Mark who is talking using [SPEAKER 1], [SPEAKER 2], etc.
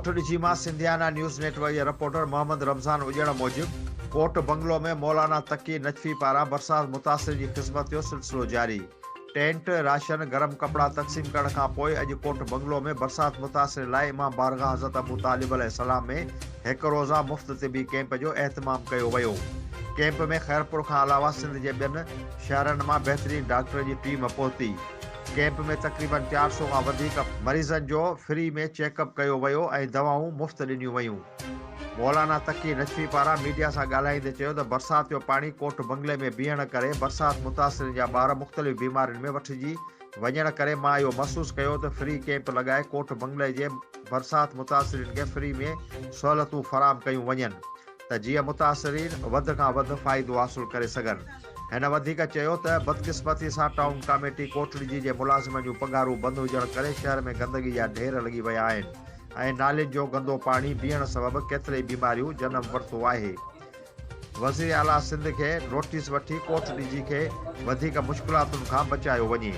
[SPEAKER 1] कोटड़ी मां सिंधियाना news network जे reporter Mohammad Ramzan उजण मूजिब कोट bungalow में मौलाना तकी नजफी पारां बरसात मुतासिर जी ख़िदमत जो सिलसिलो जारी। टेंट, राशन, गरम कपड़ा तक़सीम करण खां पोइ अॼु कोट बंगलो में बरसात मुतासिर लाइ इमाम बारगाह हज़रत अबू तालिब अलैहिस्सलाम में हिकु रोज़ा मुफ़्त तिबी कैंप जो एहतमाम कयो वियो। कैंप में खैरपुर खां अलावा सिंध जे ॿियनि शहरनि मां बहितरीन डॉक्टर जी टीम पहुती। कैंप में तक़रीबन 400 खां वधीक मरीज़नि जो फ्री में चेकअप कयो वियो ऐं दवाऊं मुफ़्त ॾिनियूं वयूं। मौलाना तकी नजफी पारां मीडिया सां ॻाल्हाईंदे चयो त बरसात जो पाणी कोट बंगले में बीहण करे बरसात मुतासिर जा ॿार मुख़्तलिफ़ बीमारियुनि में वठिजी वञण करे मां इहो महसूसु कयो त फ्री कैंप लॻाए कोट बंगले जे बरसात मुतासिरीन खे फ्री में सहूलियतूं फ़राहम कयूं वञनि त जीअं मुतासिरीन वधि खां वधि फ़ाइदो हासिलु करे सघनि। हिन वधीक चयो त बदकिस्मती सां टाउन कमेटी कोटड़ी जे मुलाज़िमनि जूं पघारूं बंदि हुजण करे शहर में गंदगी जा ढेर लॻी विया आहिनि ऐं नालियुनि जो गंदो पाणी बीहण सबबि केतिरे बीमारियूं जनम वरितो आहे। वज़ीर आला सिंध खे नोटिस वठी कोटड़ी खे वधीक मुश्किलातुनि खां बचायो वञे।